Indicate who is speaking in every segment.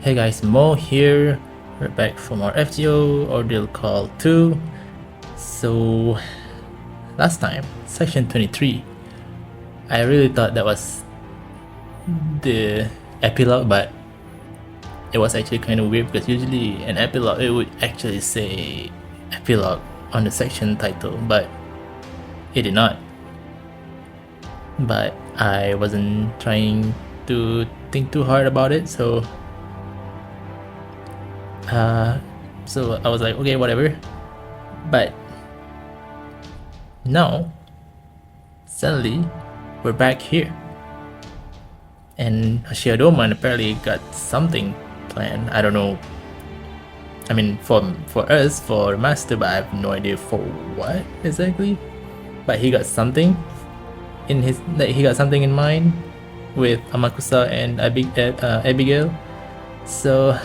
Speaker 1: Hey guys, Mo here. We're back from our FGO Ordeal Call 2. So, last time, section 23. I really thought that was the epilogue, but it was actually kind of weird because usually an epilogue, it would actually say epilogue on the section title, but it did not. But I wasn't trying to think too hard about it, so I was like, okay, whatever. But now, suddenly, we're back here. And Shiadoman apparently got something planned. I don't know. I mean, for us, for Master, but I have no idea for what exactly. But he got something in his. He got something in mind with Amakusa and Abigail. So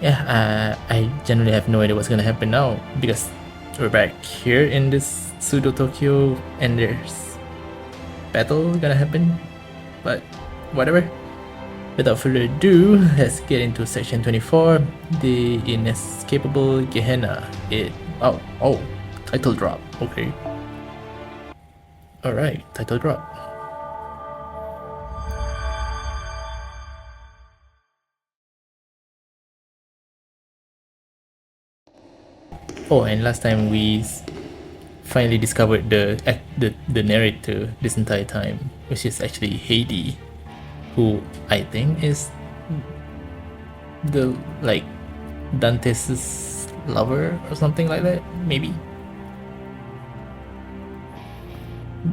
Speaker 1: yeah, I generally have no idea what's gonna happen now because we're back here in this pseudo Tokyo and there's battle gonna happen. But whatever. Without further ado, let's get into section 24, the inescapable Gehenna. Oh, title drop. Okay. Alright, title drop. Oh, and last time we finally discovered the narrator this entire time, which is actually Heidi, who I think is the Dante's lover or something like that, maybe.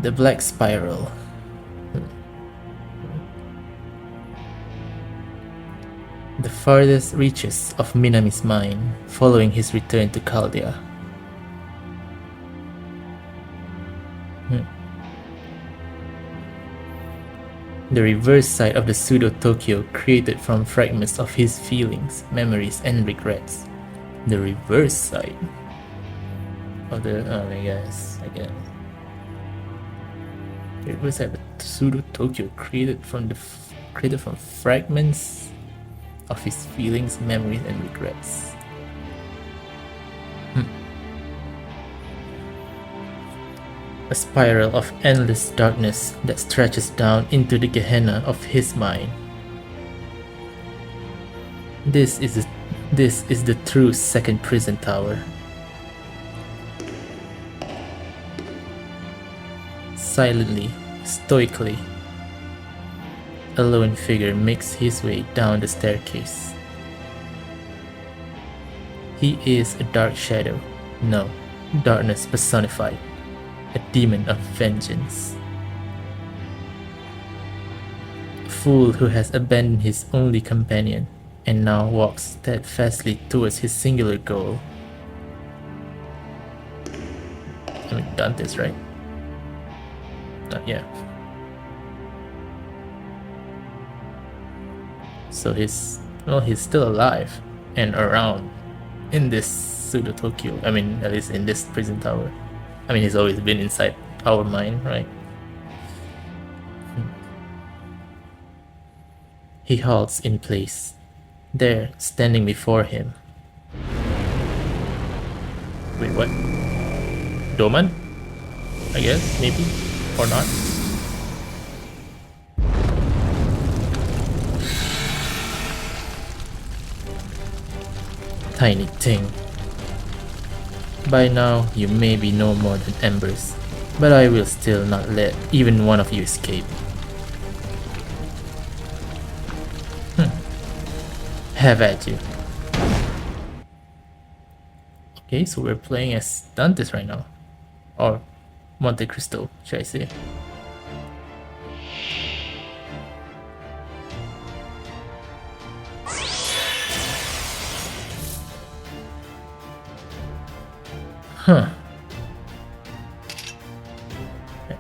Speaker 1: The Black Spiral. The farthest reaches of Minami's mind following his return to Chaldea. The reverse side of the pseudo-Tokyo created from fragments of his feelings, memories, and regrets. The reverse side of the... I guess. The reverse side of the pseudo-Tokyo created from fragments of his feelings, memories, and regrets. A spiral of endless darkness that stretches down into the Gehenna of his mind. This is the true second prison tower. Silently, stoically, a lone figure makes his way down the staircase. He is a dark shadow, no, darkness personified. A demon of vengeance. A fool who has abandoned his only companion and now walks steadfastly towards his singular goal. I mean, Dante's, right? Yeah. So he's still alive and around in this pseudo Tokyo. I mean, at least in this prison tower. I mean, he's always been inside our mind, right? He halts in place, there, standing before him. Wait, what? Doman? I guess, maybe, or not. Tiny thing. By now, you may be no more than embers, but I will still not let even one of you escape. Have at you. Okay, so we're playing as Dantes right now. Or Monte Cristo, should I say.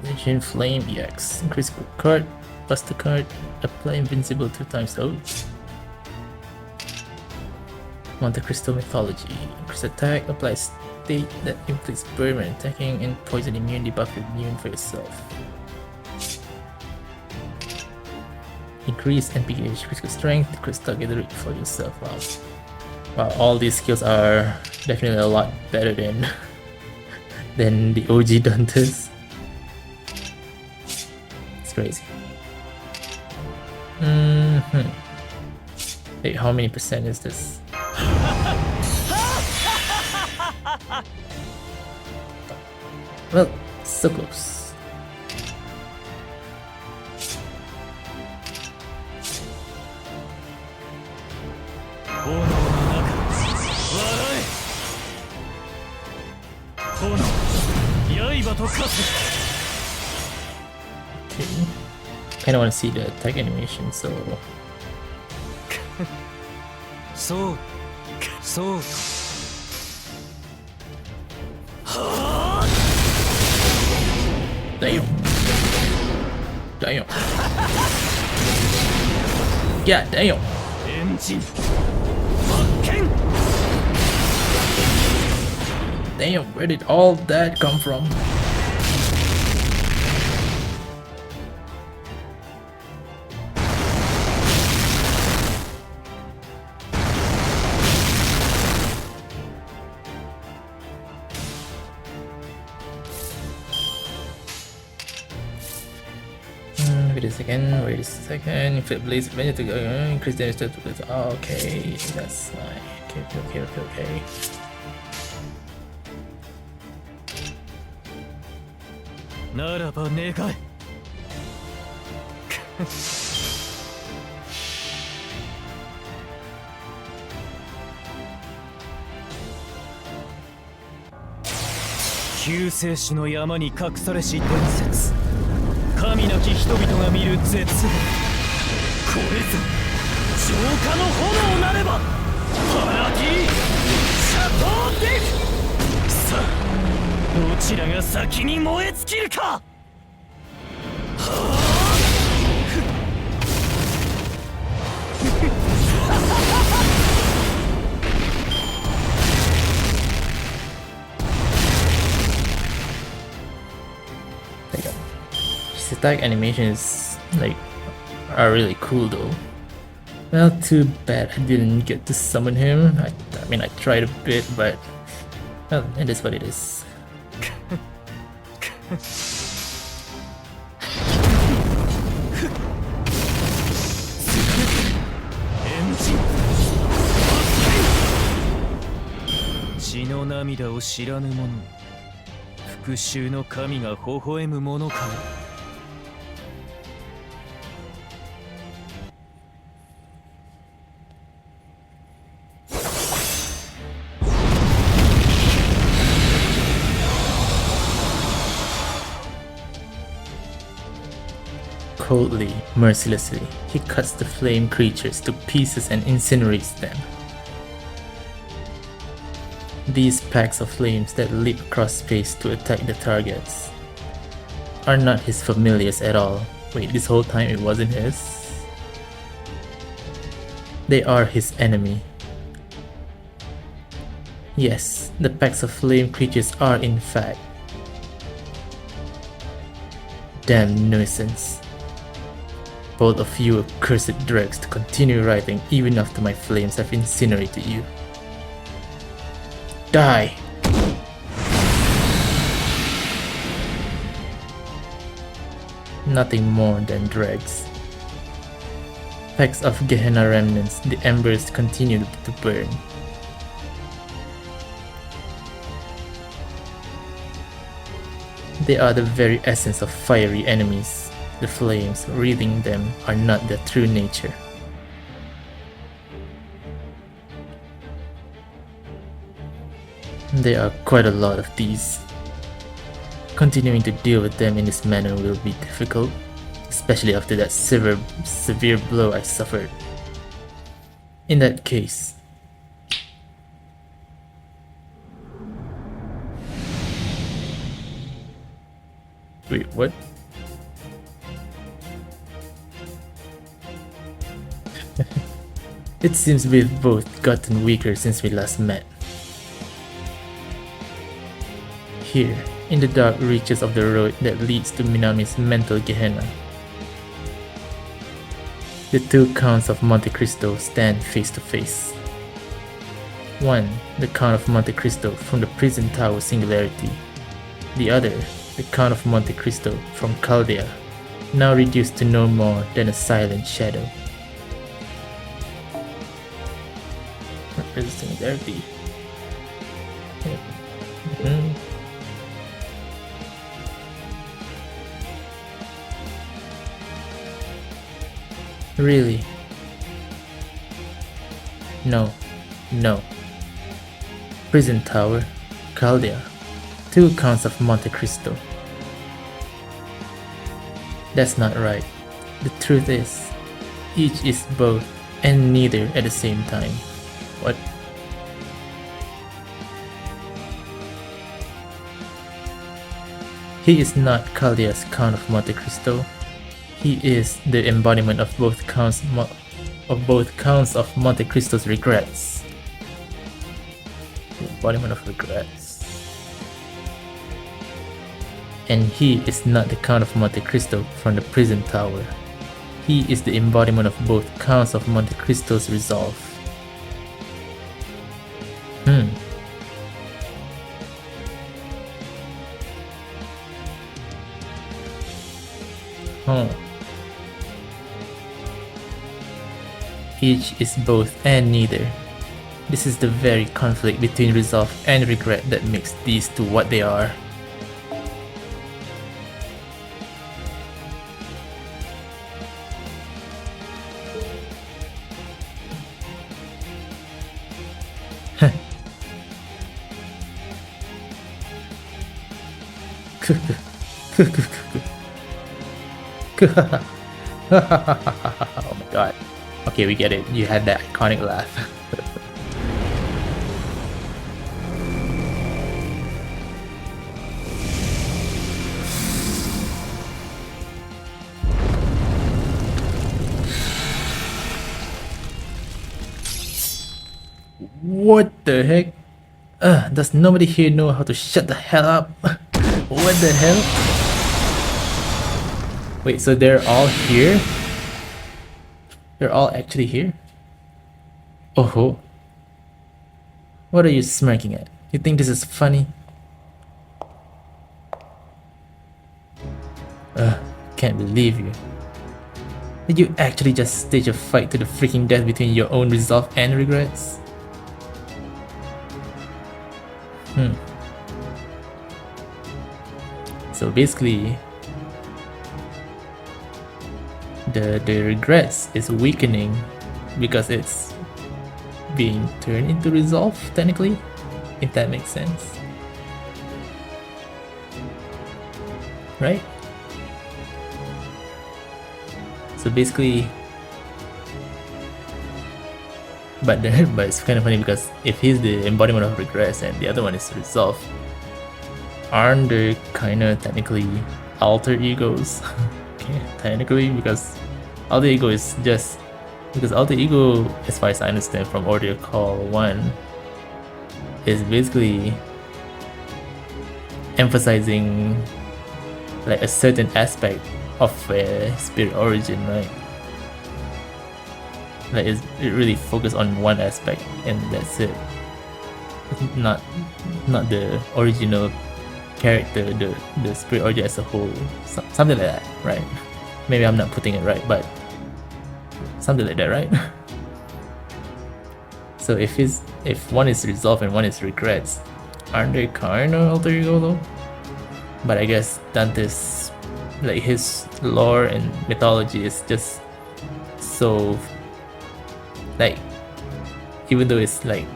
Speaker 1: Magician Flame EX. Increase card, plus the card, apply invincible 2 times. Oh. Monte Cristo Mythology. Increase attack, apply state that inflicts burn when attacking, and poison immune, debuff immune for yourself. Increase NPH critical strength, decrease target rate for yourself. Wow, all these skills are definitely a lot better than than the OG Dantes. It's crazy. Wait, how many percent is this? Well, so close. Okay. Kinda wanna see the attack animation, so damn. Yeah, damn. Damn, where did all that come from? Wait a second. Inflict blaze advantage to go, increase damage to the. Oh, okay, that's fine. Okay.
Speaker 2: ならばねえかい救世主の山に隠されし伝説神なき人々が見る絶望これぞ浄化の炎なればパラディシャトーデフさあどちらが先に燃え尽きるか
Speaker 1: His attack animations are really cool though. Well, too bad I didn't get to summon him. I mean, I tried a bit, but well, it is what it is. Coldly, mercilessly, he cuts the flame creatures to pieces and incinerates them. These packs of flames that leap across space to attack the targets are not his familiars at all. Wait, this whole time it wasn't his? They are his enemy. Yes, the packs of flame creatures are in fact. Damn nuisance. Both of you accursed dregs to continue writing even after my flames have incinerated you. Die! Nothing more than dregs. Packs of Gehenna remnants, the embers continue to burn. They are the very essence of fiery enemies. The flames wreathing them are not their true nature. There are quite a lot of these. Continuing to deal with them in this manner will be difficult, especially after that severe blow I suffered. In that case, wait, what? It seems we've both gotten weaker since we last met. Here, in the dark reaches of the road that leads to Minami's mental Gehenna, The two counts of Monte Cristo stand face to face. One, the Count of Monte Cristo from the Prison Tower Singularity. The other, the Count of Monte Cristo from Chaldea, now reduced to no more than a silent shadow. Prison Singularity. Really? No. Prison Tower, Chaldea, two counts of Monte Cristo. That's not right. The truth is, each is both and neither at the same time. What? He is not Chaldea's Count of Monte Cristo. He is the embodiment of both counts of Monte Cristo's regrets. The embodiment of regrets. And he is not the Count of Monte Cristo from the Prison Tower. He is the embodiment of both counts of Monte Cristo's resolve. Each is both and neither. This is the very conflict between resolve and regret that makes these two what they are. Oh my god. Okay, we get it. You had that iconic laugh. What the heck? Does nobody here know how to shut the hell up? What the hell? Wait, so they're all here? They're all actually here? Oh, what are you smirking at? You think this is funny? Can't believe you. Did you actually just stage a fight to the freaking death between your own resolve and regrets? So basically, the regrets is weakening because it's being turned into resolve, technically, if that makes sense. Right? So basically, but it's kind of funny because if he's the embodiment of regrets and the other one is resolve, aren't they kind of technically alter egos? Okay, technically, because alter ego is just because alter ego, as far as I understand from Ordeal Call 1, is basically emphasizing like a certain aspect of a spirit origin, right? Like it really focused on one aspect and that's it. Not the original character, the spirit origin as a whole. Something like that, right? Maybe I'm not putting it right, but something like that, right? So if one is resolve and one is regrets, aren't they kind of alter ego though? But I guess Dante's, like, his lore and mythology is just so, like, even though it's like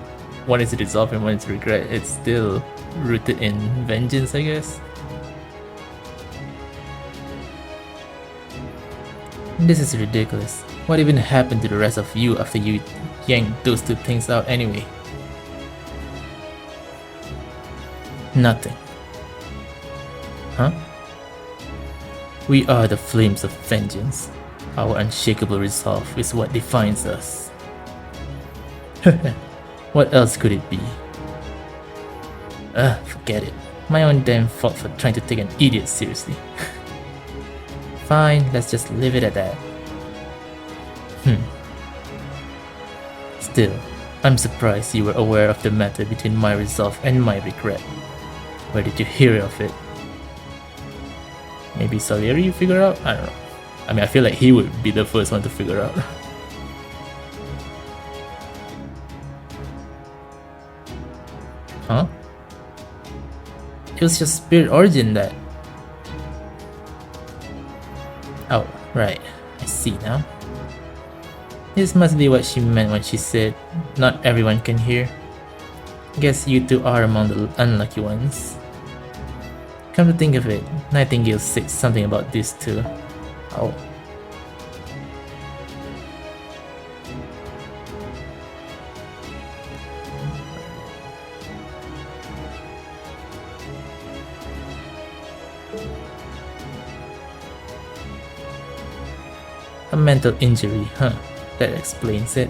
Speaker 1: one is resolve and one is regret, it's still rooted in vengeance, I guess. This is ridiculous. What even happened to the rest of you after you yanked those two things out anyway? Nothing. Huh? We are the flames of vengeance. Our unshakable resolve is what defines us. What else could it be? Forget it. My own damn fault for trying to take an idiot seriously. Fine, let's just leave it at that. Still, I'm surprised you were aware of the matter between my resolve and my regret. Where did you hear of it? Maybe Salieri you figure out? I don't know. I mean, I feel like he would be the first one to figure out. Huh? It was your spirit origin that... Oh, right. I see now. This must be what she meant when she said, not everyone can hear. Guess you two are among the unlucky ones. Come to think of it, Nightingale said something about this too. Oh. A mental injury, huh? That explains it.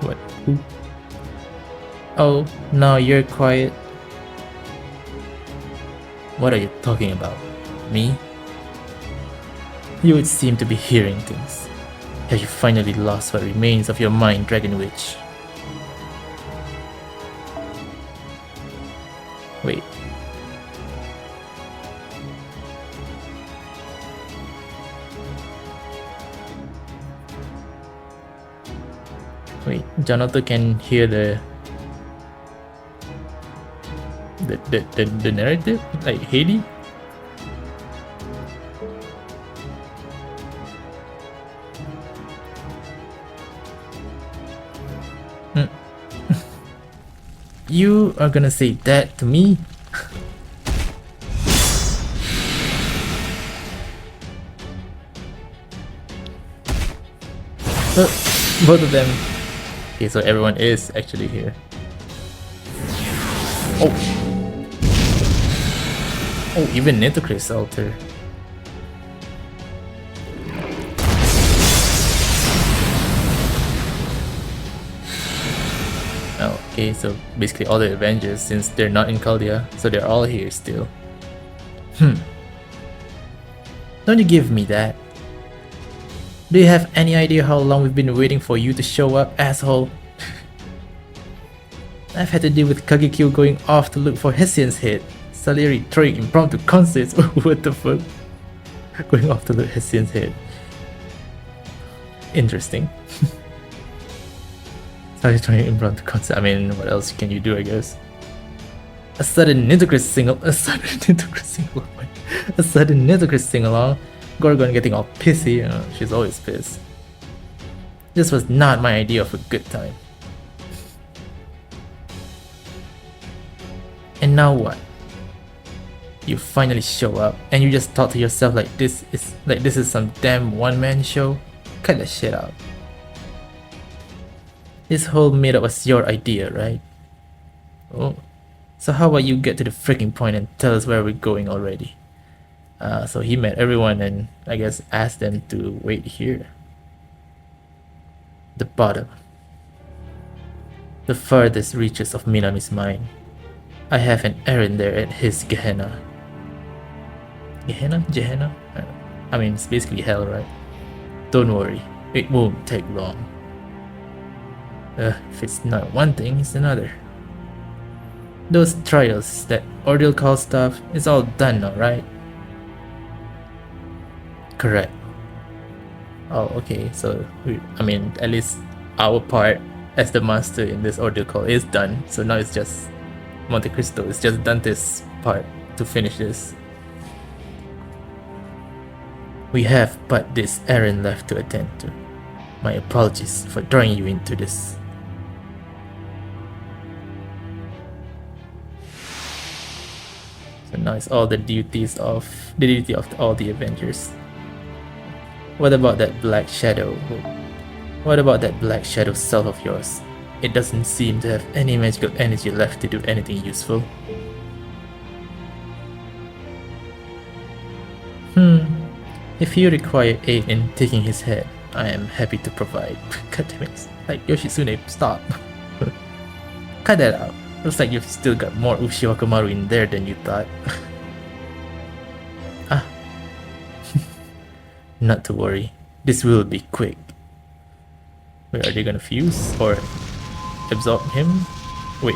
Speaker 1: What? Who? Oh, now you're quiet. What are you talking about? Me? You would seem to be hearing things. Have you finally lost what remains of your mind, Dragon Witch? Wait. Wait, Jonathan can hear the narrative? Like Haley? You are gonna say that to me? Both of them. Okay, so everyone is actually here. Oh! Oh, even Nitocris altar. Oh, okay, so basically all the Avengers, since they're not in Caldia, so they're all here still. Don't you give me that. Do you have any idea how long we've been waiting for you to show up, asshole? I've had to deal with Kagekyo going off to look for Hessian's head, Salieri throwing impromptu concerts, what the fuck? Going off to look Hessian's head. Interesting. Salieri throwing impromptu concert, I mean, what else can you do, I guess? A sudden Nitocris sing-along, Gorgon getting all pissy, she's always pissed. This was not my idea of a good time. And now what? You finally show up and you just thought to yourself like this is some damn one-man show? Cut that shit out. This whole meetup was your idea, right? Oh. So how about you get to the freaking point and tell us where we're going already? So he met everyone and I guess asked them to wait here. The bottom. The farthest reaches of Minami's mind. I have an errand there at his Gehenna. Gehenna? Gehenna? I mean, it's basically hell, right? Don't worry, it won't take long. If it's not one thing, it's another. Those trials that Ordeal calls stuff, it's all done now, right? Correct. Oh, okay, so I mean, at least our part as the master in this Ordeal call is done. So now it's just Monte Cristo, it's just Dante's part to finish this. We have but this errand left to attend to. My apologies for drawing you into this. So now it's all the duty of all the Avengers. What about that black shadow? What about that black shadow self of yours? It doesn't seem to have any magical energy left to do anything useful. If you require aid in taking his head, I am happy to provide. God damn it. Like, Yoshitsune, stop. Cut that out. Looks like you've still got more Ushiwakamaru in there than you thought. Ah. Not to worry. This will be quick. Wait, are they gonna fuse or absorb him? Wait.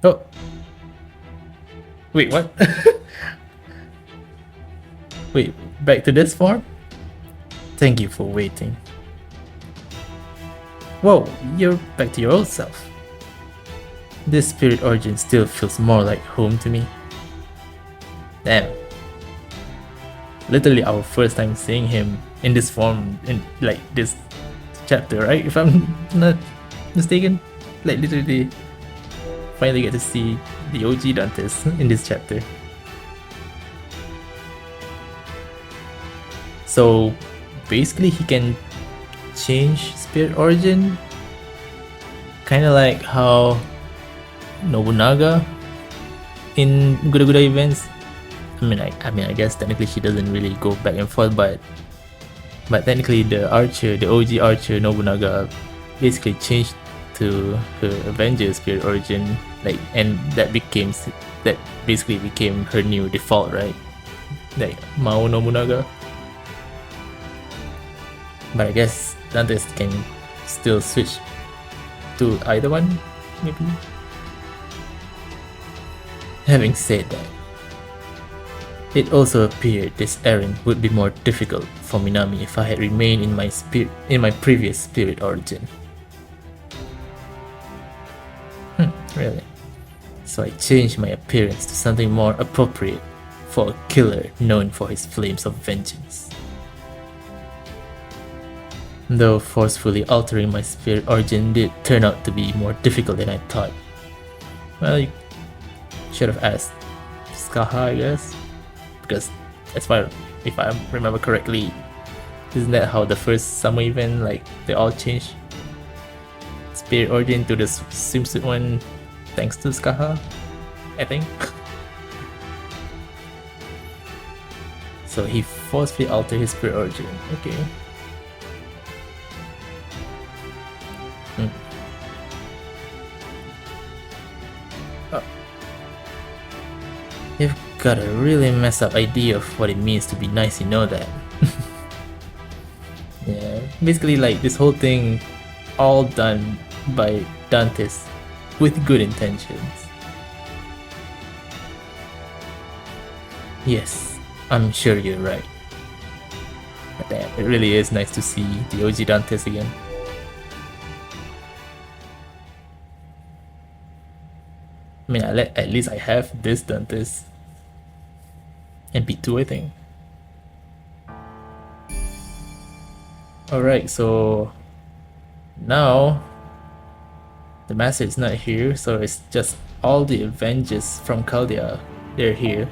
Speaker 1: Oh. Wait, what? Wait, back to this form? Thank you for waiting. Whoa, you're back to your old self. This spirit origin still feels more like home to me. Damn. Literally our first time seeing him in this form, in like this chapter, right? If I'm not mistaken. Like literally finally get to see the OG Dantes in this chapter. So basically he can change spirit origin, kind of like how Nobunaga in Guda Guda events. I mean, I guess technically she doesn't really go back and forth, but technically the archer, the OG archer Nobunaga, basically changed to her Avenger spirit origin, like, and that basically became her new default, right? Like Mao Nobunaga. But I guess Dantes can still switch to either one, maybe. Having said that, it also appeared this errand would be more difficult for Minami if I had remained in my previous spirit origin. Really? So I changed my appearance to something more appropriate for a killer known for his flames of vengeance. Though forcefully altering my spirit origin did turn out to be more difficult than I thought. Well, you should have asked Skaha, I guess, because as far if I remember correctly, isn't that how the first summer event, like, they all changed spirit origin to the swimsuit one thanks to Skaha, I think. So he forcefully altered his spirit origin. Okay. You've got a really messed up idea of what it means to be nice, you know that. Yeah, basically like this whole thing all done by Dantes with good intentions. Yes, I'm sure you're right. But damn, it really is nice to see the OG Dantes again. I mean, at least I have this Dantes. MP2, I think. Alright, so now the master is not here, so it's just all the Avengers from Chaldea. They're here.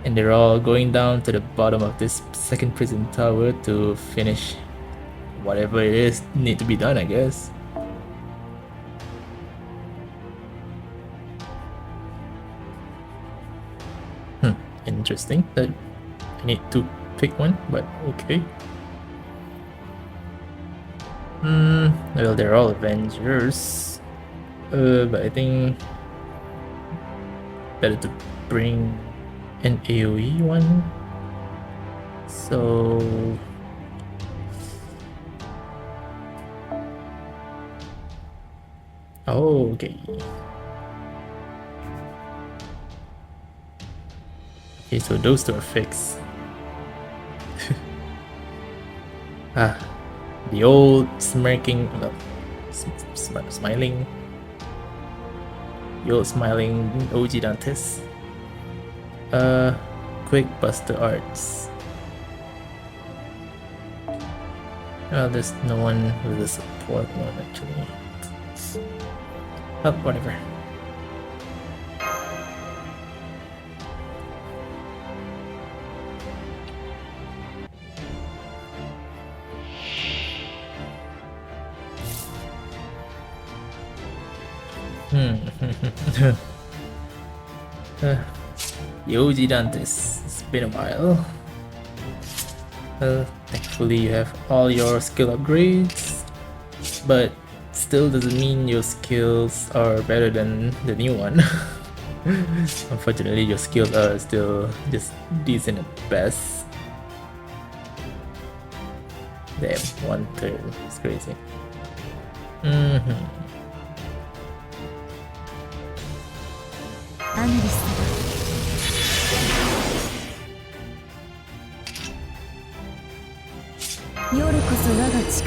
Speaker 1: And they're all going down to the bottom of this second prison tower to finish whatever it is need to be done, I guess. Interesting that I need to pick one, but okay. Well, they're all Avengers, but I think better to bring an AoE one. So oh, okay. Okay, so those two are fixed. The old smirking, no, smiling, the old smiling OG Dantes. Quick Buster Arts. Well, there's no one with a support one actually. Oh, whatever. The OG Dantes been a while. Thankfully you have all your skill upgrades, but still doesn't mean your skills are better than the new one. Unfortunately, your skills are still just decent at best. Damn, 1/3. It's crazy. Mm-hmm.
Speaker 3: アナリストだ。夜こそ我が力。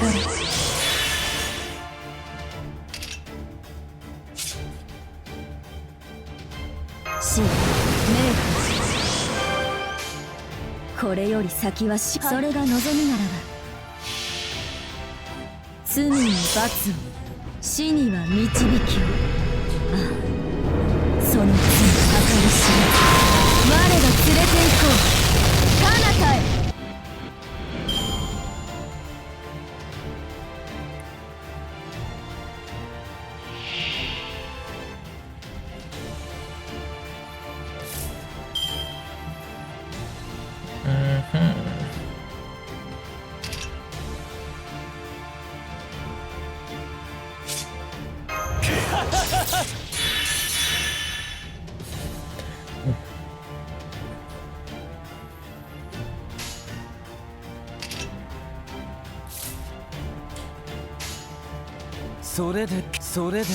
Speaker 3: 死、冥府。これより先は死。それが望みならば。罪に罰を、死には導きを。ああ、その罪計り知らず、我が連れて行こう。彼方へ。
Speaker 2: それでいい。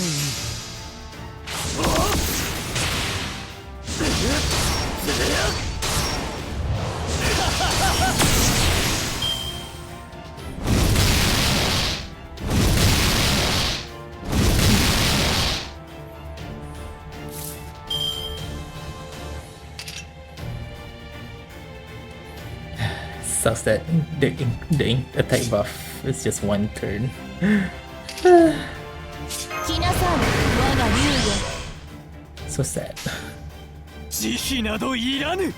Speaker 1: Sucks that the attack buff is just 1 turn.
Speaker 3: 来なさい、我が竜よ。
Speaker 1: So sad.
Speaker 2: 慈悲などいらぬ。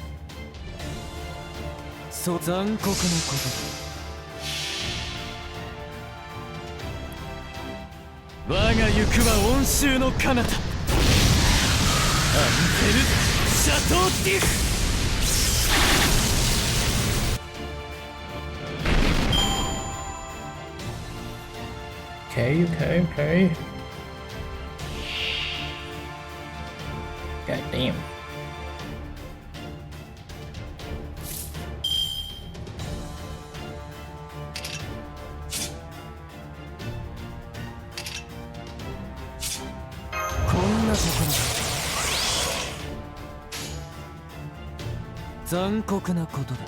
Speaker 2: そう残酷なこと。我が行くは温州の彼方。アンフェル・シャトー・ディフ。
Speaker 1: Okay. God damn.
Speaker 2: – 残酷なことだ。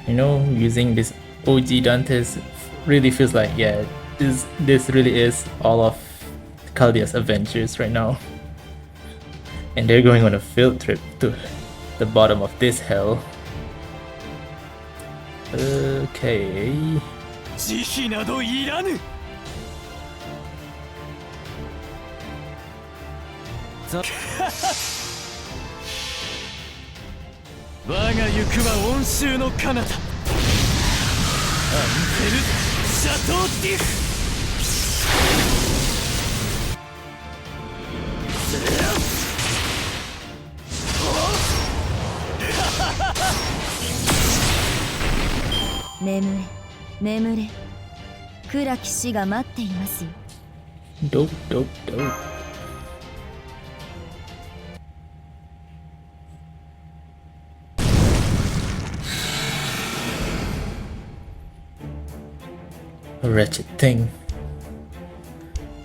Speaker 1: You know, using this OG Dantes really feels like, yeah, this really is all of Caldea's adventures right now. And they're going on a field trip to the bottom of this hell. Okay.
Speaker 2: 慈悲などいらぬ。我が行くは温州の彼方。アンフェル・シャトー・ディフ。
Speaker 3: 眠れ。暗き死が待っていますよ。
Speaker 1: Dope. A wretched thing.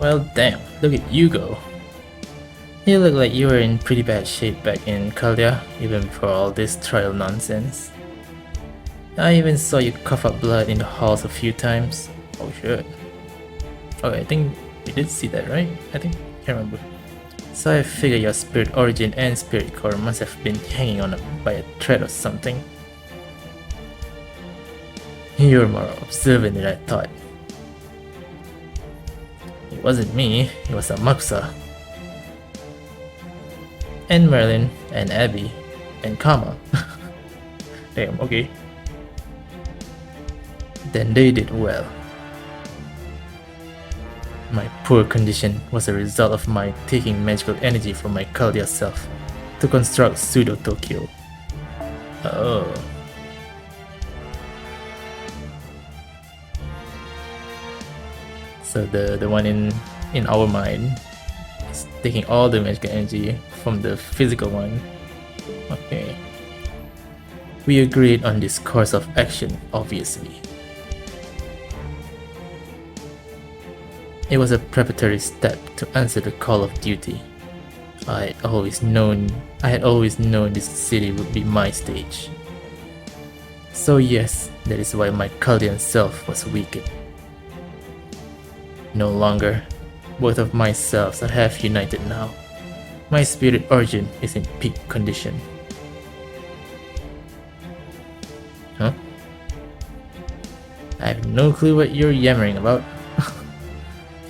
Speaker 1: Well, damn, look at you go. You look like you were in pretty bad shape back in Kaldea, even before all this trial nonsense. I even saw you cough up blood in the halls a few times. Oh shit. Okay, I think we did see that, right? I can't remember. So I figure your spirit origin and spirit core must have been hanging on by a thread or something. You're more observant than I thought. wasn't me, it was Amakusa. And Merlin, and Abby, and Kama. Damn, okay. Then they did well. My poor condition was a result of my taking magical energy from my Kaldia self to construct Pseudo Tokyo. Oh. So the one in our mind is taking all the magical energy from the physical one. Okay. We agreed on this course of action, obviously. It was a preparatory step to answer the call of duty. I had always known this city would be my stage. So yes, that is why my Kaldian self was weakened. No longer, both of my selves are half united now. My spirit origin is in peak condition. Huh? I have no clue what you're yammering about.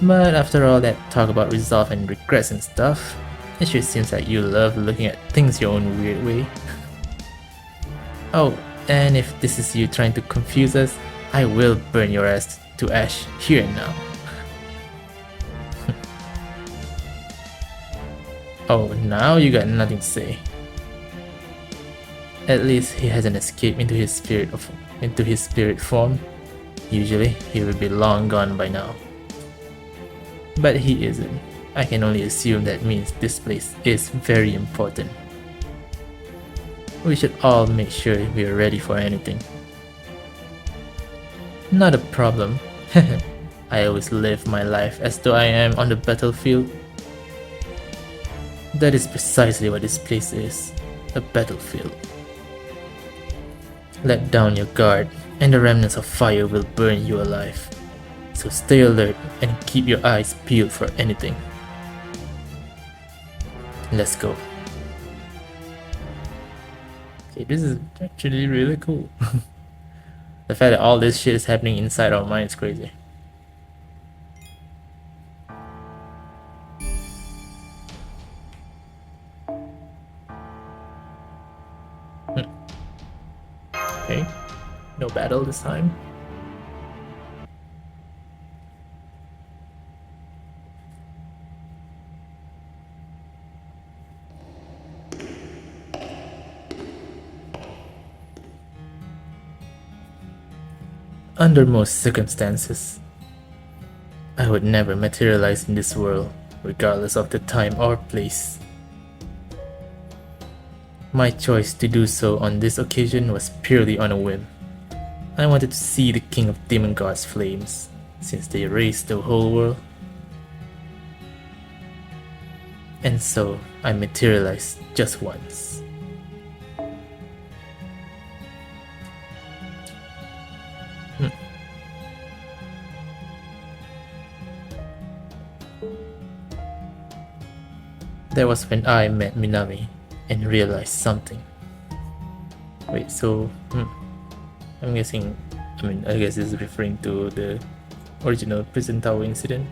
Speaker 1: But after all that talk about resolve and regrets and stuff, it sure seems like you love looking at things your own weird way. Oh, and if this is you trying to confuse us, I will burn your ass to ash here and now. Oh, now you got nothing to say. At least he hasn't escaped into his spirit form. Usually, he would be long gone by now. But he isn't. I can only assume that means this place is very important. We should all make sure we are ready for anything. Not a problem. I always live my life as though I am on the battlefield. That is precisely what this place is, a battlefield. Let down your guard, and the remnants of fire will burn you alive. So stay alert and keep your eyes peeled for anything. Let's go. Okay, this is actually really cool. The fact that all this shit is happening inside our mind is crazy. Okay, no battle this time. Under most circumstances, I would never materialize in this world, regardless of the time or place. My choice to do so on this occasion was purely on a whim. I wanted to see the King of Demon God's flames, since they erased the whole world. And so, I materialized just once. That was when I met Minami and realized something. Wait, so I'm guessing, I guess this is referring to the original prison tower incident.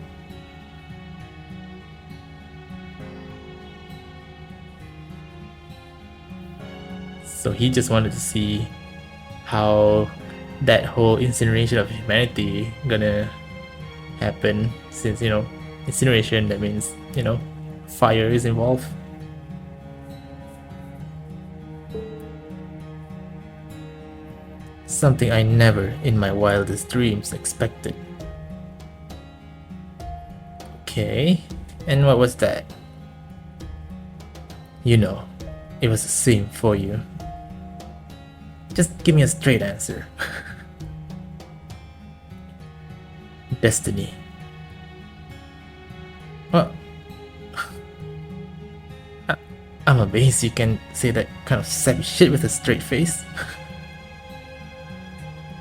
Speaker 1: So he just wanted to see how that whole incineration of humanity gonna happen, since incineration, that means fire is involved. Something I never in my wildest dreams expected. Okay, and what was that? It was the same for you. Just give me a straight answer. Destiny. Well, I'm amazed you can say that kind of savage shit with a straight face.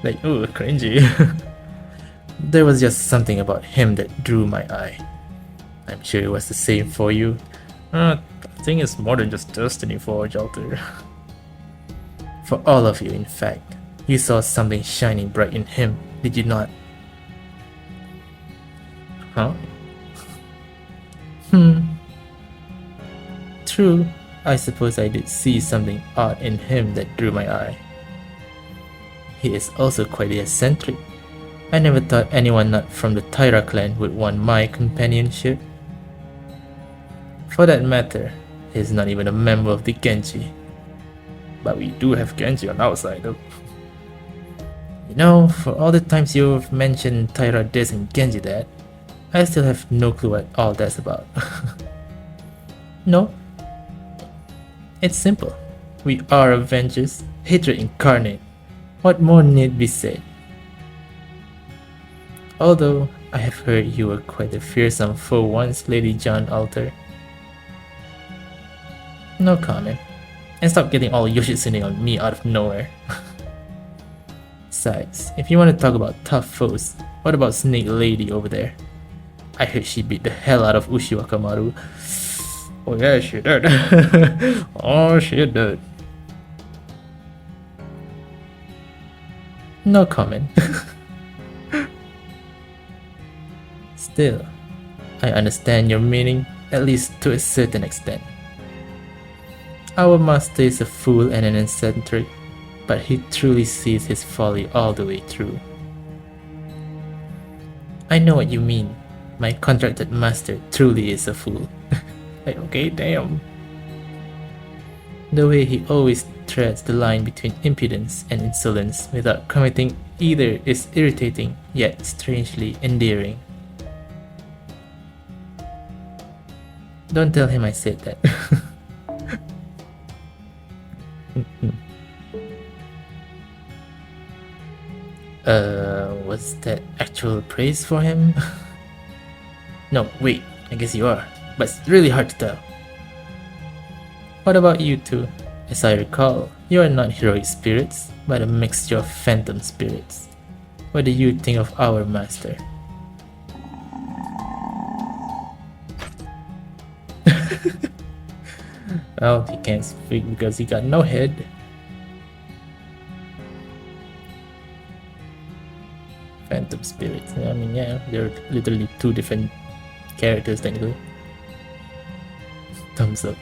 Speaker 1: Like, ooh, cringy. There was just something about him that drew my eye. I'm sure it was the same for you. I think it's more than just destiny for Jalter. For all of you, in fact. You saw something shining bright in him, did you not? Huh? True, I suppose I did see something odd in him that drew my eye. He is also quite eccentric. I never thought anyone not from the Taira clan would want my companionship. For that matter, he is not even a member of the Genji. But we do have Genji on our side though. You know, for all the times you've mentioned Taira this and Genji that, I still have no clue what all that's about. No. It's simple. We are Avengers, hatred incarnate. What more need be said? Although, I have heard you were quite a fearsome foe once, Lady John Alter. No comment. And stop getting all Yoshitsune on me out of nowhere. Besides, if you want to talk about tough foes, what about Snake Lady over there? I heard she beat the hell out of Ushi Wakamaru. Oh yeah, she did. Oh, she did. No comment. Still, I understand your meaning, at least to a certain extent. Our master is a fool and an eccentric, but he truly sees his folly all the way through. I know what you mean. My contracted master truly is a fool. Like, okay, damn. The way he always treads the line between impudence and insolence without committing either is irritating yet strangely endearing. Don't tell him I said that. Was that actual praise for him? No, wait, I guess you are, but it's really hard to tell. What about you two? As I recall, you are not heroic spirits, but a mixture of phantom spirits. What do you think of our master? Well, he can't speak because he got no head. Phantom spirits. I mean, yeah, they're literally two different characters technically. Thumbs up.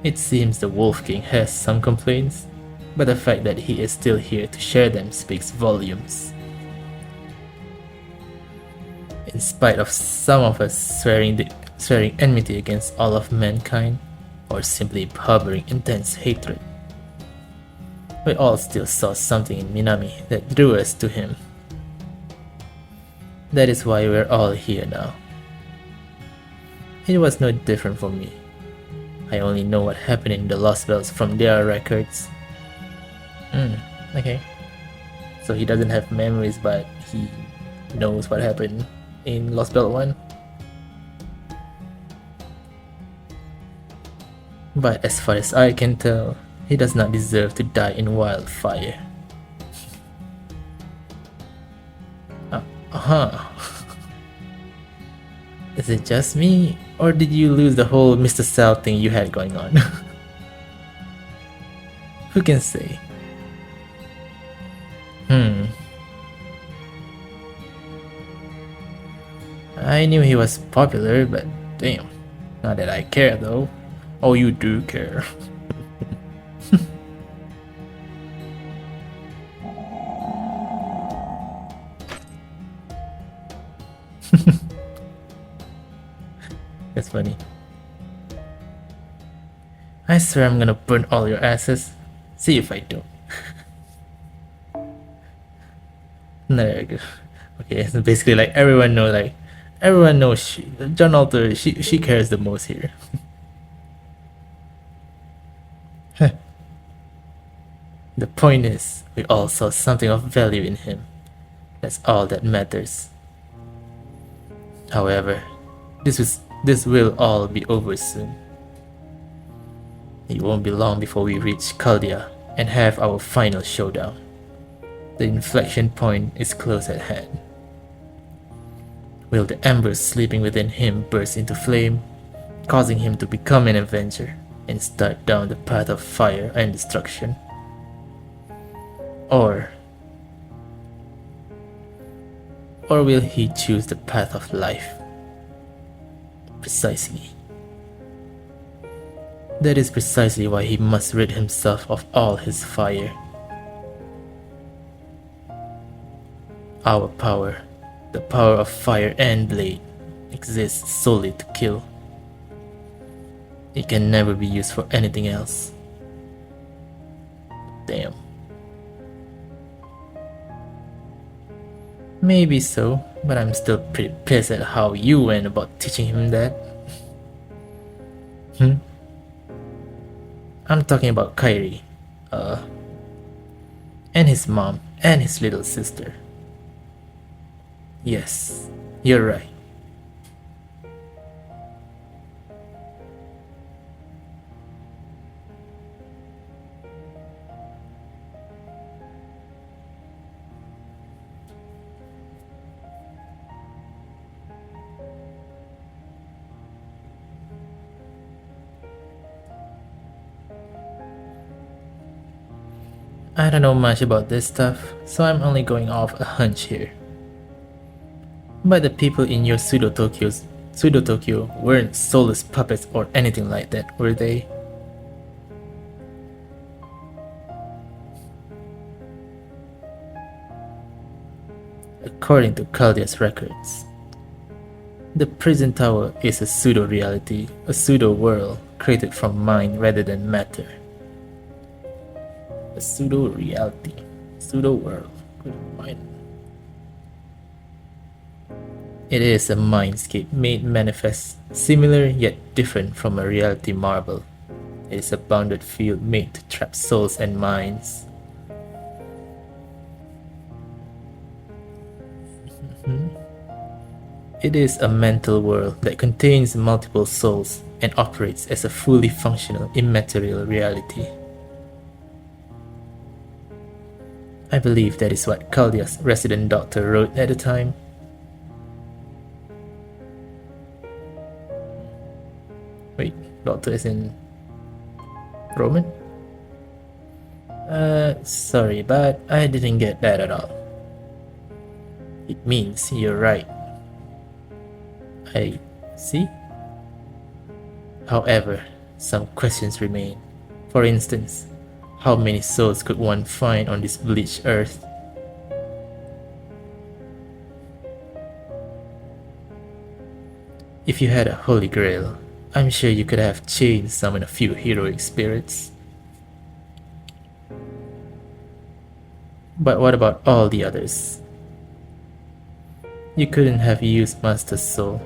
Speaker 1: It seems the Wolf King has some complaints, but the fact that he is still here to share them speaks volumes. In spite of some of us swearing enmity against all of mankind, or simply harboring intense hatred, we all still saw something in Minami that drew us to him. That is why we're all here now. It was no different for me. I only know what happened in the Lost Belts from their records. Okay. So he doesn't have memories, but he knows what happened in Lost Belt 1. But as far as I can tell, he does not deserve to die in wildfire. Is it just me, or did you lose the whole Mr. Cell thing you had going on? Who can say? I knew he was popular, but damn, not that I care though. Oh, you do care. That's funny. I swear I'm gonna burn all your asses. See if I don't. There you go. Okay, so basically like everyone knows John Alter, she cares the most here. The point is, we all saw something of value in him. That's all that matters. However, this will all be over soon. It won't be long before we reach Caldia and have our final showdown. The inflection point is close at hand. Will the embers sleeping within him burst into flame, causing him to become an Avenger and start down the path of fire and destruction? Or Or will he choose the path of life? Precisely. That is precisely why he must rid himself of all his fire. Our power, the power of fire and blade, exists solely to kill. It can never be used for anything else. Damn. Maybe so, but I'm still pretty pissed at how you went about teaching him that. I'm talking about Kairi, and his mom, and his little sister. Yes, you're right. I don't know much about this stuff, so I'm only going off a hunch here. But the people in your Pseudo Tokyo weren't soulless puppets or anything like that, were they? According to Caldia's records, the prison tower is a pseudo-reality, a pseudo-world created from mind rather than matter. A pseudo-reality, pseudo-world created from mind. It is a mindscape made manifest, similar yet different from a reality marble. It is a bounded field made to trap souls and minds. It is a mental world that contains multiple souls and operates as a fully functional immaterial reality. I believe that is what Caldia's resident doctor wrote at the time. Wait, doctor is in Roman? Sorry, but I didn't get that at all. It means you're right. I see. However, some questions remain. For instance, how many souls could one find on this bleached earth? If you had a holy grail, I'm sure you could have chained summoned a few heroic spirits. But what about all the others? You couldn't have used Master's Soul.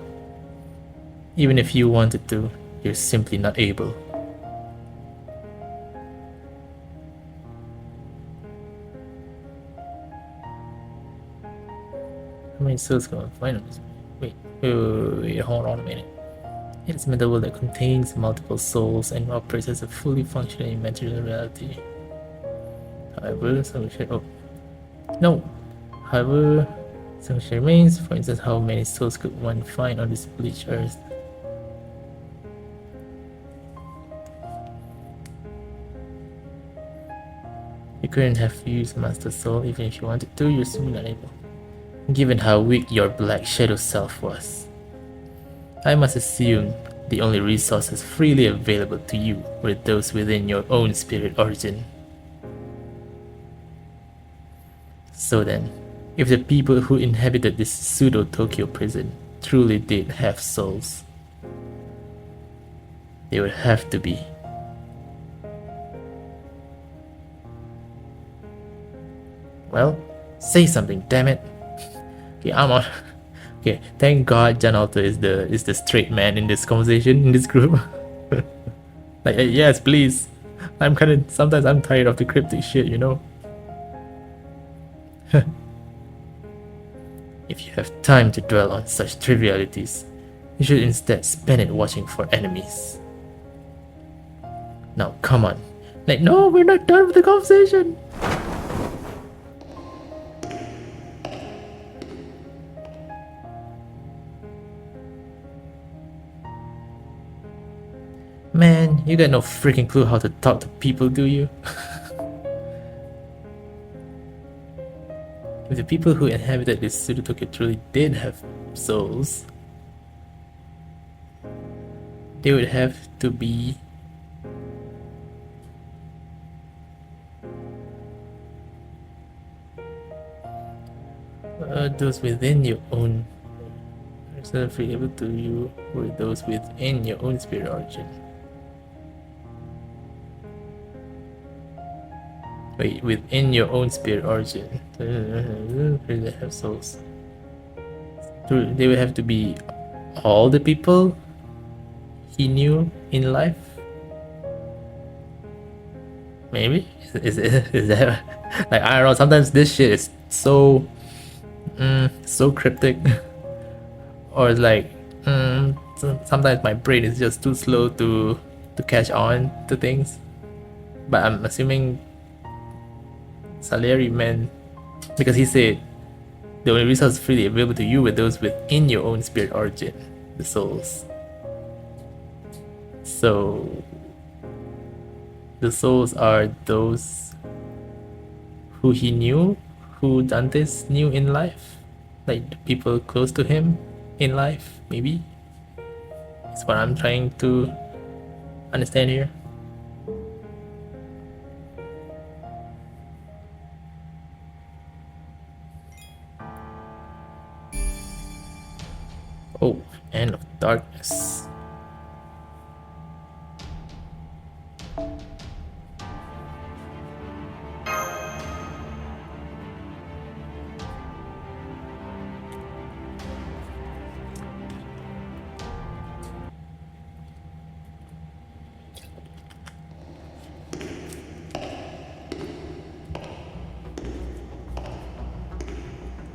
Speaker 1: Even if you wanted to, you're simply not able. How many souls can one find on this? Wait, hold on a minute. It is a mental world that contains multiple souls and operates as a fully functioning immaterial reality. However, However, some question remains. For instance, how many souls could one find on this bleached earth? You couldn't have used Master Soul even if you wanted to, you're simply not able. Given how weak your Black Shadow self was, I must assume the only resources freely available to you were those within your own spirit origin. So then, if the people who inhabited this pseudo-Tokyo prison truly did have souls, they would have to be. Well, say something, damn it. Okay, I'm on. Okay, thank God Jan Alto is the straight man in this conversation, in this group. Like, yes, please. Sometimes I'm tired of the cryptic shit, you know. If you have time to dwell on such trivialities, you should instead spend it watching for enemies. Now, come on. Like, no, we're not done with the conversation. Man, you got no freaking clue how to talk to people, do you? If the people who inhabited this Sudotokyo truly did have souls, they would have to be those within your own. Free able to you were those within your own spirit origin. Wait, within your own spirit origin. They have souls. They would have to be all the people he knew in life. Maybe is that like, I don't know. Sometimes this shit is so cryptic, or like sometimes my brain is just too slow to catch on to things. But I'm assuming Salieri meant, because he said the only resources freely available to you were those within your own spirit origin, the souls. So the souls are those who he knew, who Dantes knew in life, like the people close to him in life, maybe. That's what I'm trying to understand here. Oh, End of Darkness.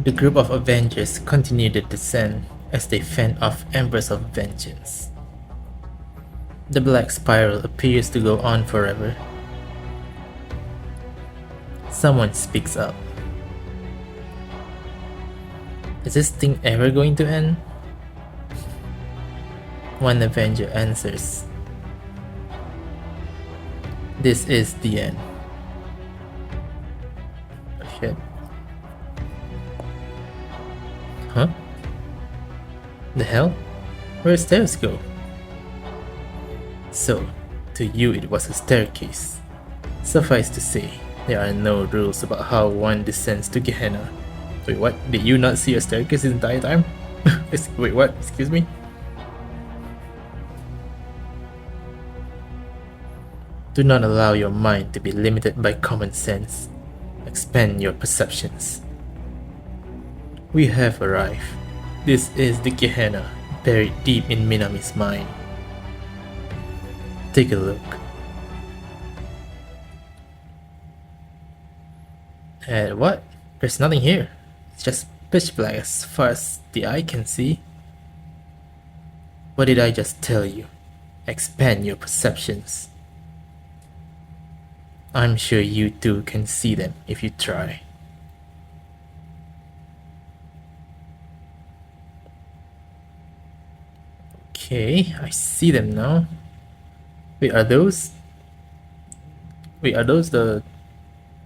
Speaker 1: The group of Avengers continue the descent as they fend off Embers of Vengeance. The black spiral appears to go on forever. Someone speaks up. Is this thing ever going to end? One Avenger answers. This is the end. Oh shit. Huh? The hell? Where's stairs go? So, to you it was a staircase. Suffice to say, there are no rules about how one descends to Gehenna. Wait, what? Did you not see a staircase the entire time? Wait, what? Excuse me? Do not allow your mind to be limited by common sense. Expand your perceptions. We have arrived. This is the Gehenna, buried deep in Minami's mind. Take a look. And what? There's nothing here. It's just pitch black as far as the eye can see. What did I just tell you? Expand your perceptions. I'm sure you too can see them if you try. Okay, I see them now. Wait, are those the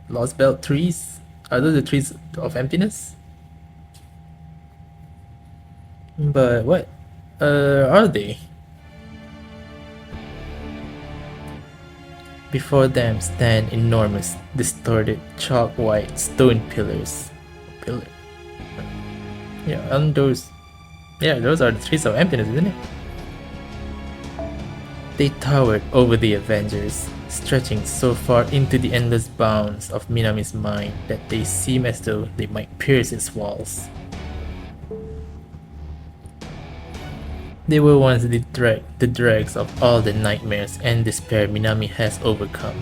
Speaker 1: lostbelt trees? Are those the trees of emptiness? But what are they? Before them stand enormous, distorted, chalk white stone pillars. Yeah, and those are the trees of emptiness, isn't it? They towered over the Avengers, stretching so far into the endless bounds of Minami's mind that they seem as though they might pierce its walls. They were once the dregs of all the nightmares and despair Minami has overcome.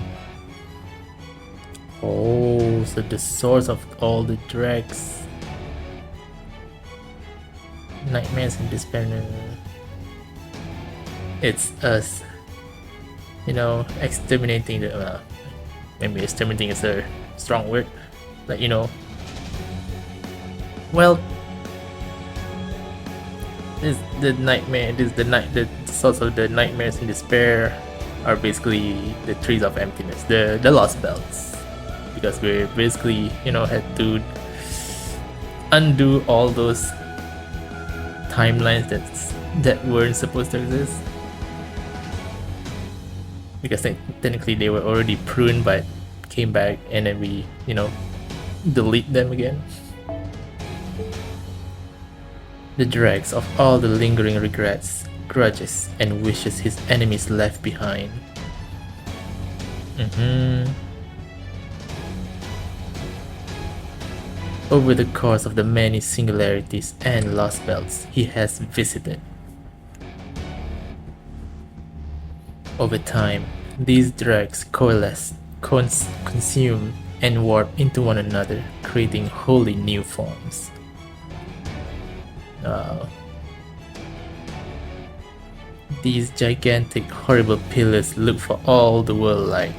Speaker 1: Oh, so the source of all the dregs, nightmares and despair, it's us, exterminating the, maybe exterminating is a strong word, but well, the source of the nightmares and despair are basically the trees of emptiness, the lost belts, because we basically had to undo all those timelines that weren't supposed to exist. Because technically they were already pruned but came back, and then we, delete them again. The dregs of all the lingering regrets, grudges, and wishes his enemies left behind. Over the course of the many singularities and lost belts he has visited. Over time, these dregs coalesce, consume, and warp into one another, creating wholly new forms. These gigantic, horrible pillars look for all the world like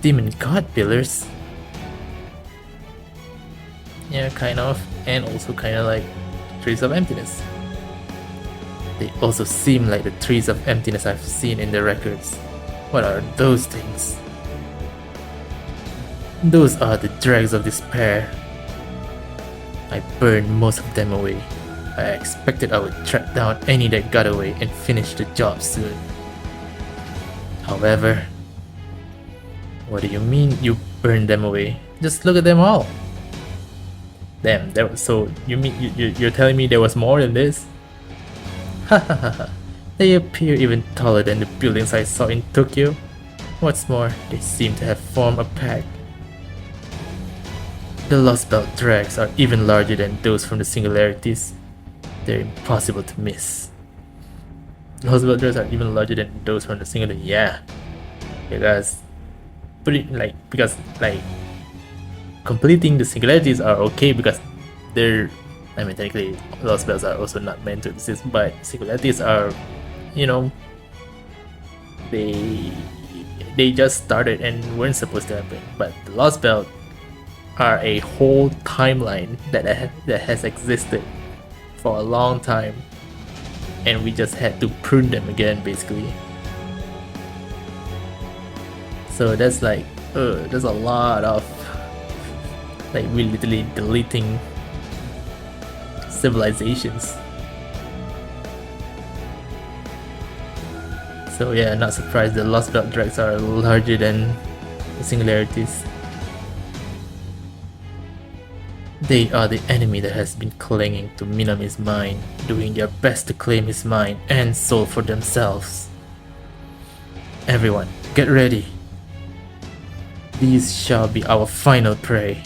Speaker 1: demon god pillars. Yeah, kind of, and also kind of like trees of emptiness. They also seem like the trees of emptiness I've seen in the records. What are those things? Those are the dregs of despair. I burned most of them away. I expected I would track down any that got away and finish the job soon. However, what do you mean you burned them away? Just look at them all. Damn, so you mean you're telling me there was more than this? Hahaha, they appear even taller than the buildings I saw in Tokyo. What's more, they seem to have formed a pact. The Lost Belt dregs are even larger than those from the singularities. They're impossible to miss. Lost Belt dregs are even larger than those from the singularities. Yeah, because completing the singularities are okay because they're, technically Lost Belts are also not meant to exist, but singularities are, they just started and weren't supposed to happen. But the Lost Belt are a whole timeline that has existed for a long time, and we just had to prune them again, basically. So that's like, there's a lot of, we're literally deleting civilizations. So yeah, not surprised the Lost Belt dregs are larger than the singularities. They are the enemy that has been clinging to Minami's mind, doing their best to claim his mind and soul for themselves. Everyone, get ready. These shall be our final prey.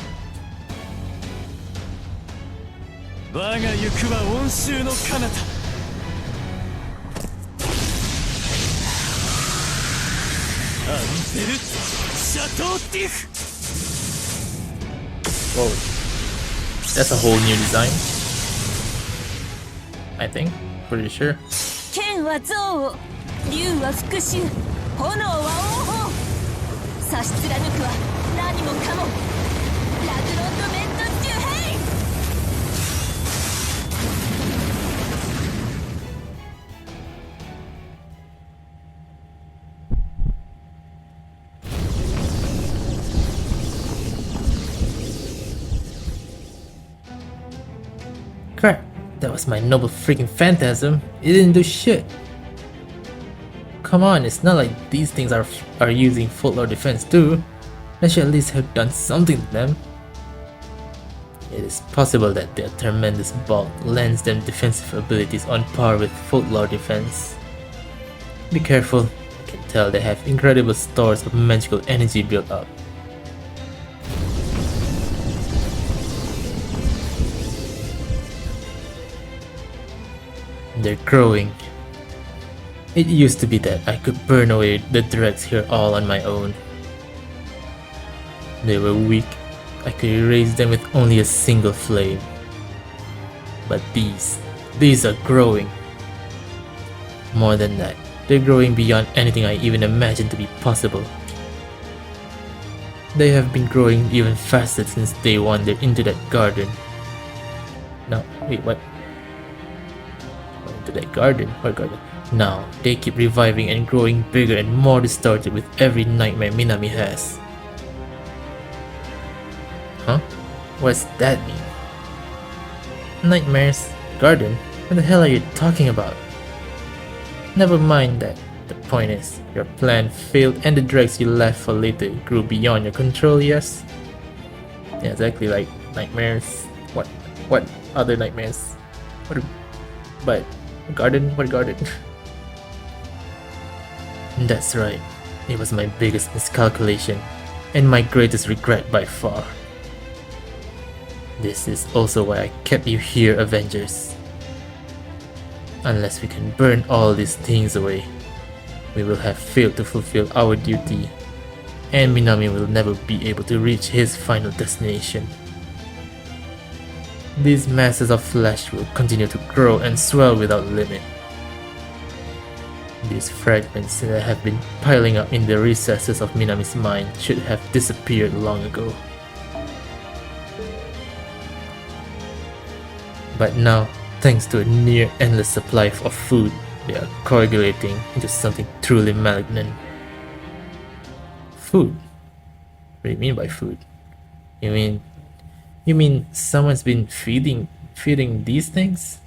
Speaker 2: 我が行くは温州の彼方。アンベル・シャトーティフ。
Speaker 1: Whoa, that's a whole new design. I think, pretty sure.
Speaker 3: 剣は憎悪、竜は復讐、炎は王鵬。差し貫くは何もかも。ラグロンドメントジュヘイ。
Speaker 1: Crap, that was my noble freaking phantasm. It didn't do shit. Come on, it's not like these things are using folklore defense too. They should at least have done something to them. It is possible that their tremendous bulk lends them defensive abilities on par with folklore defense. Be careful, I can tell they have incredible stores of magical energy built up. They're growing. It used to be that I could burn away the dregs here all on my own. They were weak. I could erase them with only a single flame. But these are growing. More than that, they're growing beyond anything I even imagined to be possible. They have been growing even faster since they wandered into that garden. No, wait, what? To that garden. What garden? Now, they keep reviving and growing bigger and more distorted with every nightmare Minami has. Huh? What's that mean? Nightmares? Garden? What the hell are you talking about? Never mind that. The point is, your plan failed and the dregs you left for later grew beyond your control, yes? Yeah, exactly, like nightmares. What other nightmares? What? But garden? What garden? That's right. It was my biggest miscalculation and my greatest regret by far. This is also why I kept you here, Avengers. Unless we can burn all these things away, we will have failed to fulfill our duty, and Minami will never be able to reach his final destination. These masses of flesh will continue to grow and swell without limit. These fragments that have been piling up in the recesses of Minami's mind should have disappeared long ago. But now, thanks to a near endless supply of food, they are coagulating into something truly malignant. Food? What do you mean by food? You mean someone's been feeding these things?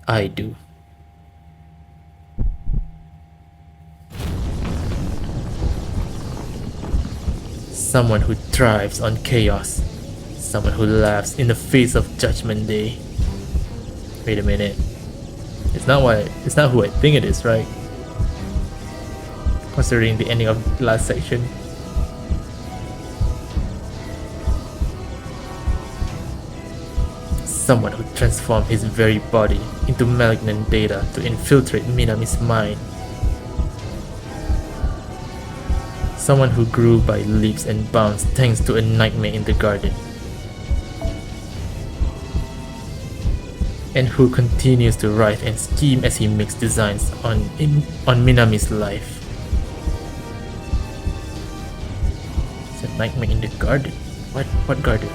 Speaker 1: I do. Someone who thrives on chaos. Someone who laughs in the face of Judgment Day. Wait a minute. It's not who I think it is, right? Considering the ending of the last section. Someone who transformed his very body into malignant data to infiltrate Minami's mind. Someone who grew by leaps and bounds thanks to a nightmare in the garden. And who continues to writhe and scheme as he makes designs on Minami's life. It's a nightmare in the garden. What garden?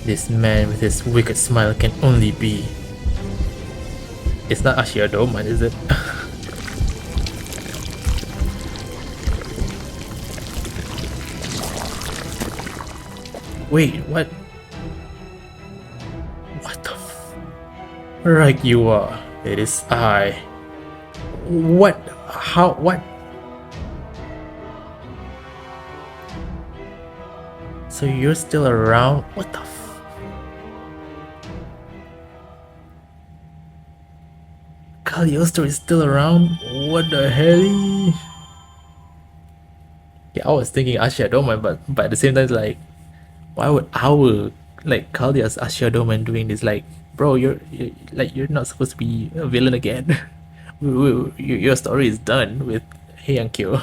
Speaker 1: This man with his wicked smile can only be... It's not Ashiodoma, is it? Wait, what? What the f... Right you are. It is I. What? How? What? So you're still around? What the f... Cagliostro is still around? What the hell? Yeah, I was thinking Ashiodoma, but at the same time, like, why would our like Kaldia's Ashiodoma doing this? Like, bro, you're not supposed to be a villain again. Your story is done with Heiankyo.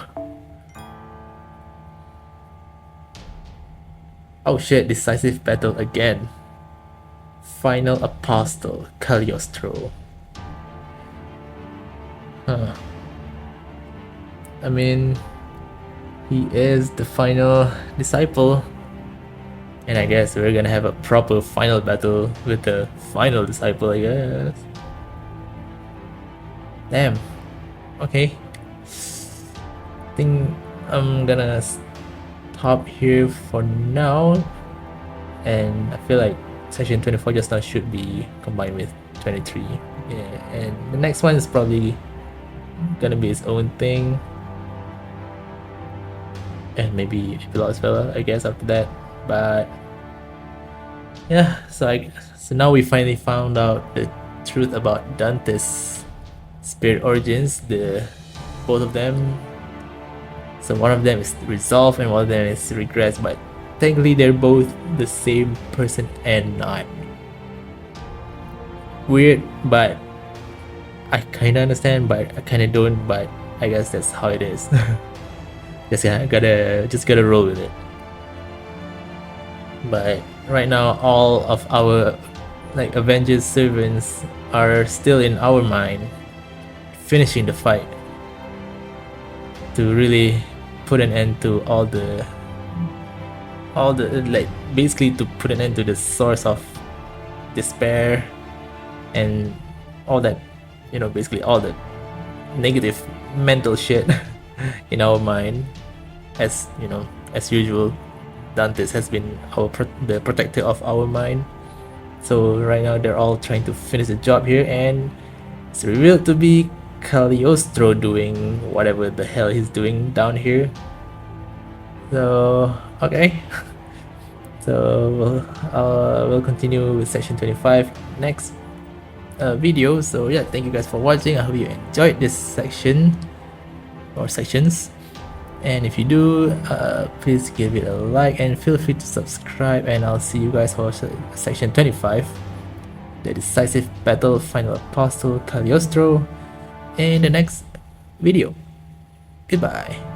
Speaker 1: Oh shit! Decisive battle again. Final Apostle Cagliostro. Huh. I mean, he is the final disciple. And I guess we're gonna have a proper final battle with the final disciple, I guess. Damn. Okay. I think I'm gonna stop here for now. And I feel like section 24 just now should be combined with 23. Yeah, and the next one is probably gonna be its own thing. And maybe Epilogue's Fella, I guess, after that. But yeah, so now we finally found out the truth about Dante's spirit origins, both of them. So one of them is resolve and one of them is regrets, but technically they're both the same person and not. Weird, but I kinda understand, but I kinda don't, but I guess that's how it is. just gotta roll with it. But right now all of our like Avengers servants are still in our mind, finishing the fight to really put an end to all the like basically to put an end to the source of despair and all that, basically all the negative mental shit in our mind, as you know, as usual. Dantes has been the protector of our mind. So right now they're all trying to finish the job here, and it's revealed to be Cagliostro doing whatever the hell he's doing down here. So okay, so we'll continue with section 25 next video. So yeah, thank you guys for watching. I hope you enjoyed this section or sections, and if you do, please give it a like and feel free to subscribe, and I'll see you guys for section 25, the decisive battle, final apostle Cagliostro, in the next video. Goodbye.